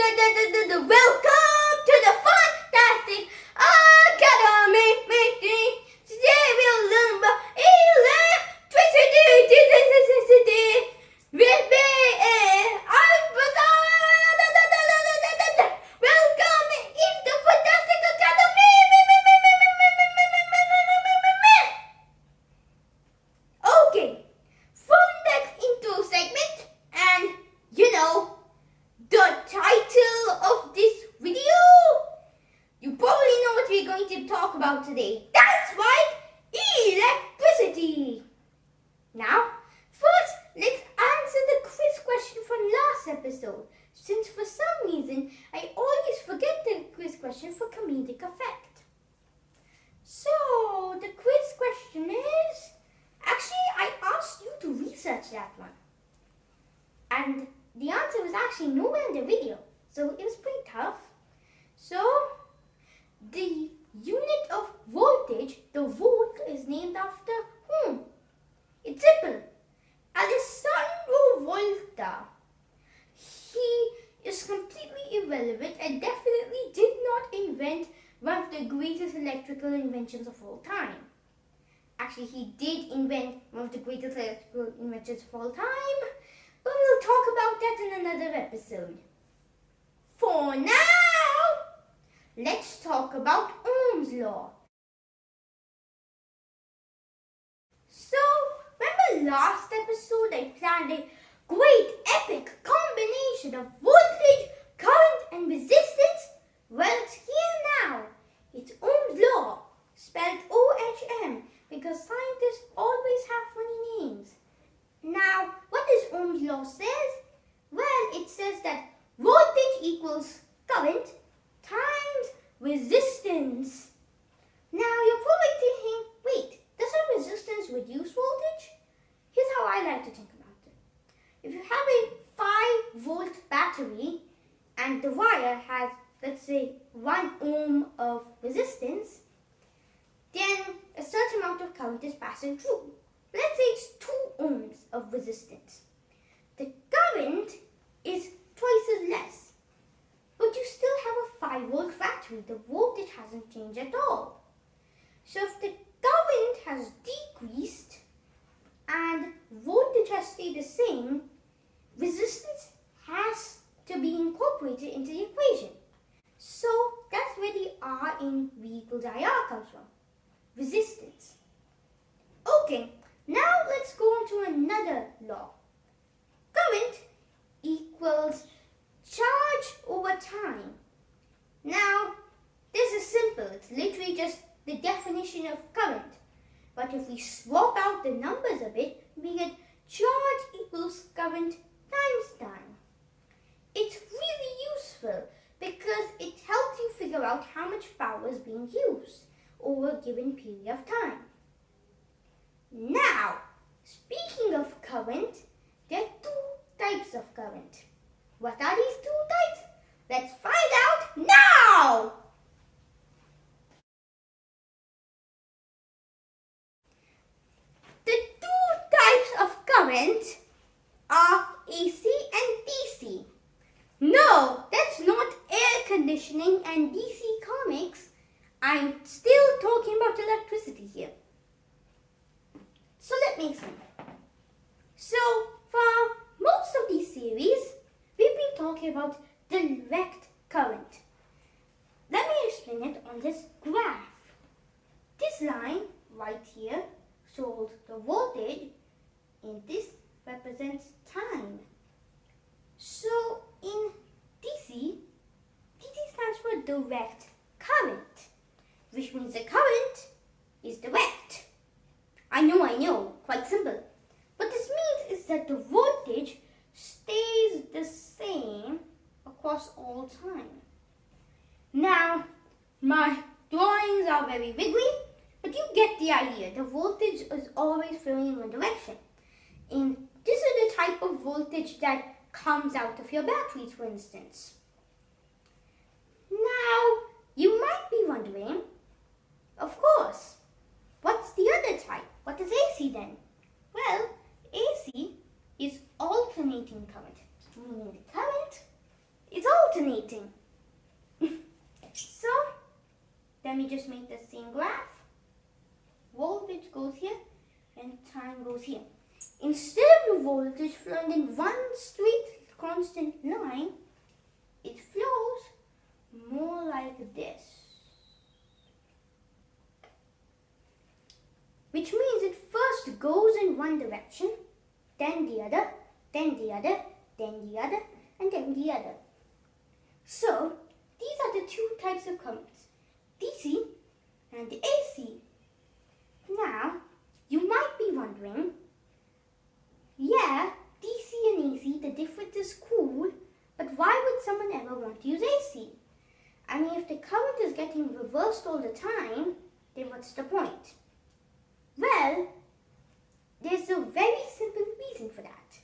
Welcome to the Funtastic Academy. Today we'll learn about electricity with me, Ayush Prasad. Welcome in the Funtastic Academy. Okay, from that intro segment, and the title of this video, you probably know what we're going to talk about today. That's right, electricity. Now, first, let's answer the quiz question from last episode, since for some reason I always forget the quiz question for comedic effect. So, the quiz question is, actually I asked you to research that one. And the answer was actually nowhere in the video, so it was pretty tough. So, the unit of voltage, the volt, is named after whom? It's simple. Alessandro Volta. He is completely irrelevant and definitely did not invent one of the greatest electrical inventions of all time. Actually, he did invent one of the greatest electrical inventions of all time, but we'll talk about that in another episode. For now, let's talk about Ohm's law. So, remember last episode I planned a great epic combination of voltage, current and resistance? Well, it's here now. It's Ohm's law, spelled O-H-M, because scientists always have funny names. Now, what does Ohm's law says? Well, it says that voltage equals current times resistance. Now, you're probably thinking, wait, does a resistance reduce voltage? Here's how I like to think about it. If you have a 5-volt battery and the wire has, let's say, 1 ohm of resistance, then a certain amount of current is passing through. Let's say it's 2 ohms of resistance. The current is twice as less, but you still have a 5-volt battery. The voltage hasn't changed at all. So if the current has decreased and voltage has stayed the same, resistance has to be incorporated into the equation. So that's where the R in V equals IR comes from. Resistance. Okay, now let's go on to another law. Current equals charge over time. Now, this is simple. It's literally just the definition of current. But if we swap out the numbers a bit, we get charge equals current times time. It's really useful because it helps you figure out how much power is being used over a given period of time. Now, speaking of current, there are 2 types of current. What are these 2 types? Let's find out now! The 2 types of current are AC and DC. No, that's not air conditioning and DC comics. I'm still talking about electricity here. So let me explain. So for most of these series, we've been talking about direct current. Let me explain it on this graph. This line right here shows the voltage and this represents time. So in DC stands for direct current, which means the current is direct. I know, quite simple. What this means is that the voltage stays the same across all time. Now, my drawings are very wiggly, but you get the idea. The voltage is always flowing in one direction. And this is the type of voltage that comes out of your batteries, for instance. Now, you might be wondering, of course, what's the other type? What is AC then? Well, AC is alternating current, meaning the current is It's alternating. So, let me just make the same graph. Voltage goes here and time goes here. Instead of the voltage flowing in one straight constant line, it flows more like this. Which means it first goes in one direction, then the other, then the other, then the other, and then the other. So, these are the two types of currents, DC and AC. Now, you might be wondering, yeah, DC and AC, the difference is cool, but why would someone ever want to use AC? I mean, if the current is getting reversed all the time, then what's the point? Well, there's a very simple reason for that.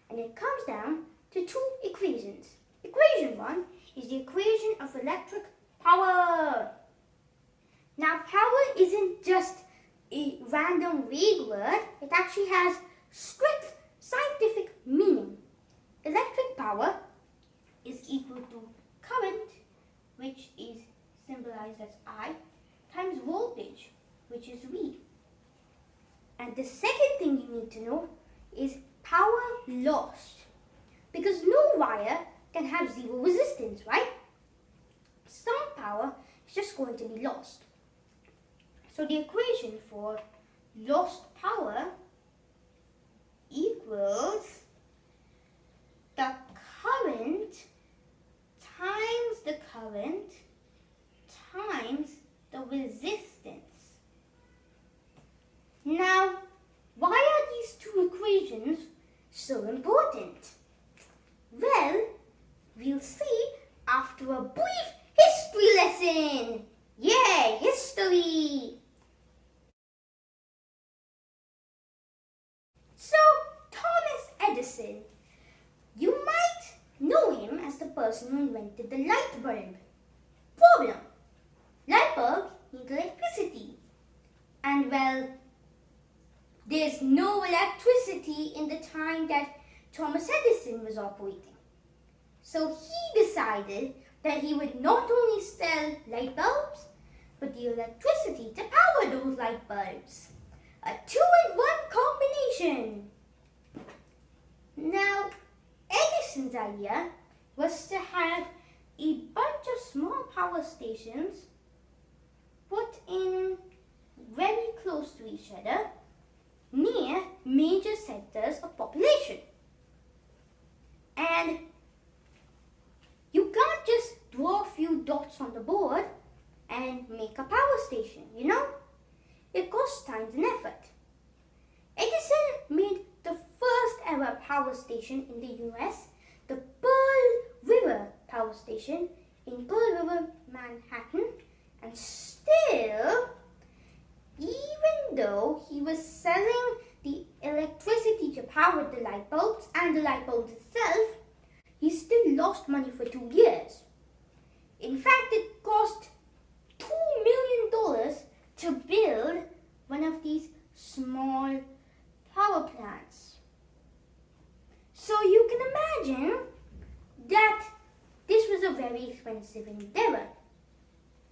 And it comes down to two equations. Equation 1 is the equation of electric power. Now, power isn't just a random vague word. It actually has strict scientific meaning. Electric power is equal to current, which is symbolized as I, times voltage, which is V. And the second thing you need to know is power lost. Because no wire can have zero resistance, right? Some power is just going to be lost. So the equation for lost power equals the current times the current times the resistance. Now, why are these two equations so important? Well, we'll see after a brief history lesson. Yay, history! So, Thomas Edison. You might know him as the person who invented the light bulb. Problem: light bulbs need electricity. And well, there's no electricity in the time that Thomas Edison was operating. So he decided that he would not only sell light bulbs, but the electricity to power those light bulbs. A 2-in-1 combination. Now, Edison's idea was to have a bunch of small power stations put in very close to each other near major centers of population. And you can't just draw a few dots on the board and make a power station, you know? It costs time and effort. Edison made the first ever power station in the US, the Pearl River Power Station in Pearl River, Manhattan, and still, even though he was selling the electricity to power the light bulbs and the light bulbs itself, he still lost money for 2 years. In fact, it cost $2 million to build one of these small power plants. So you can imagine that this was a very expensive endeavor.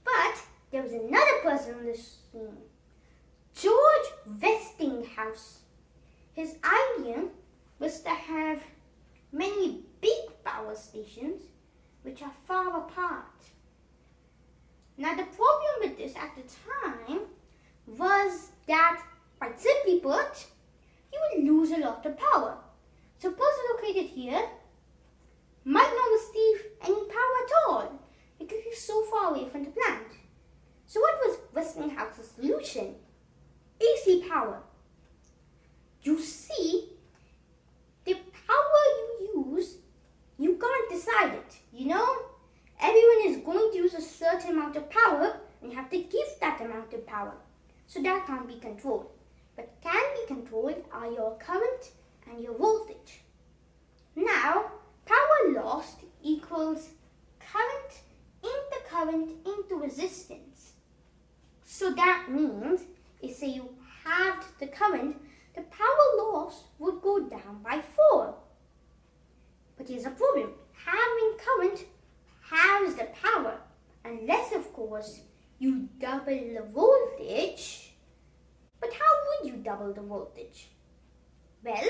But there was another person on the scene, George Westinghouse. His idea was to have many big power stations which are far apart. Now the problem with this at the time was that, quite simply put, you would lose a lot of power. So a person located here might not receive any power at all because he's so far away from the plant. So what was Westinghouse's solution? AC power. You see, the power you use, you can't decide it, you know? Everyone is going to use a certain amount of power and you have to give that amount of power. So that can't be controlled. But can be controlled are your current and your voltage. Now, power lost equals current into resistance. So that means, if say you halved the current, the power loss would go down by 4. But here's a problem. Halving current course, you double the voltage. But how would you double the voltage? Well,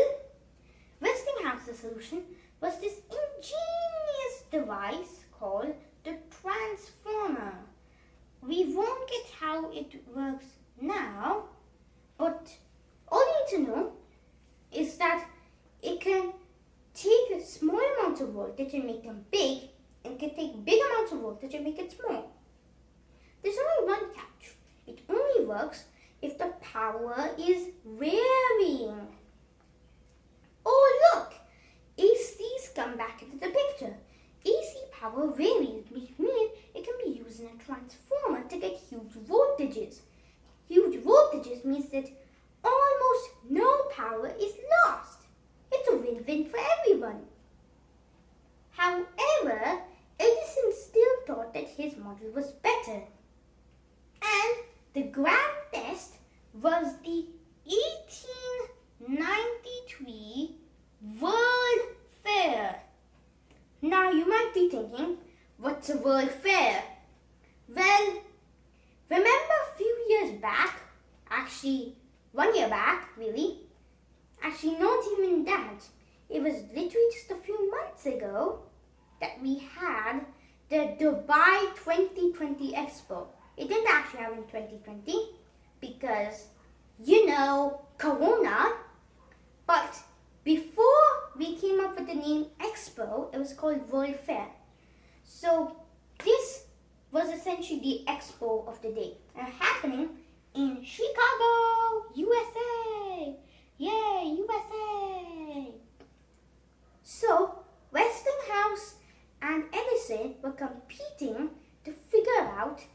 Westinghouse's solution was this ingenious device called the transformer. We won't get how it works now, but all you need to know is that it can take small amounts of voltage and make them big, and can take big amounts of voltage and make it small. There's only one catch. It only works if the power is varying. Oh look! ACs come back into the picture. AC power varies, which means it can be used in a transformer to get huge voltages. Huge voltages means that almost no power is lost. It's a win-win for everyone. However, Edison still thought that his model was better. And the grand test was the 1893 World Fair. Now you might be thinking, what's a World Fair? Well, remember a few years back, actually 1 year back really, actually not even that, it was literally just a few months ago that we had the Dubai 2020 Expo. It didn't actually happen in 2020 because, Corona. But before we came up with the name Expo, it was called World Fair. So this was essentially the Expo of the day, and happening in Chicago, USA. Yay, USA! So Westinghouse and Edison were competing to figure out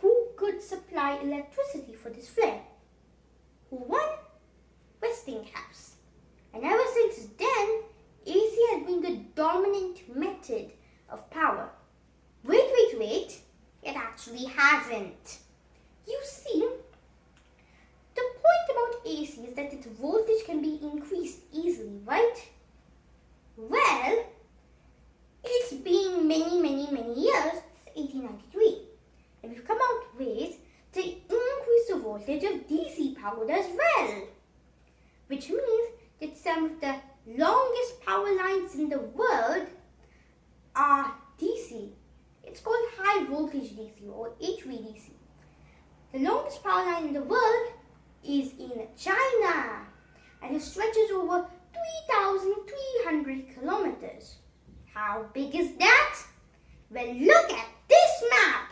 who could supply electricity for this flare. Who won? Westinghouse. And ever since then, AC has been the dominant method of power. Wait, it actually hasn't. You see, the point about AC is that its voltage can be increased easily, right? Well, it's been many years since 1893. And we've come out with ways to increase the voltage of DC power as well. Which means that some of the longest power lines in the world are DC. It's called high voltage DC or HVDC. The longest power line in the world is in China, and it stretches over 3,300 kilometers. How big is that? Well, look at this map.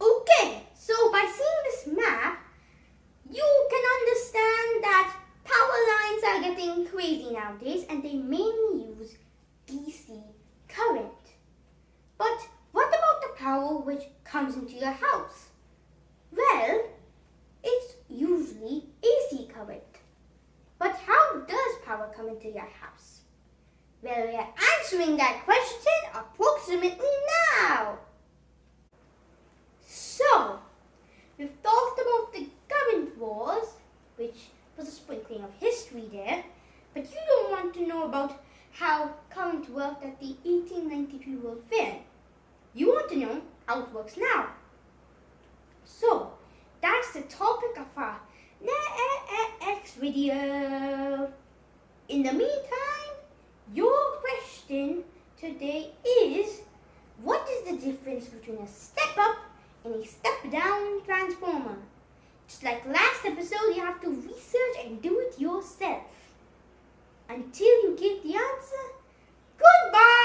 Okay, so by seeing this map, you can understand that power lines are getting crazy nowadays, and they mainly use DC current. But what about the power which comes into your house? Well, it's usually AC current. But how does power come into your house? Well, we are answering that question approximately now. So, we've talked about the current wars, which was a sprinkling of history there, but you don't want to know about how current worked at the 1893 World Fair. You want to know how it works now. So, that's the topic of our next video. In the meantime, your question today is, what is the difference between a step-up and a step-down transformer? Just like last episode, you have to research and do it yourself. Until you get the answer, goodbye!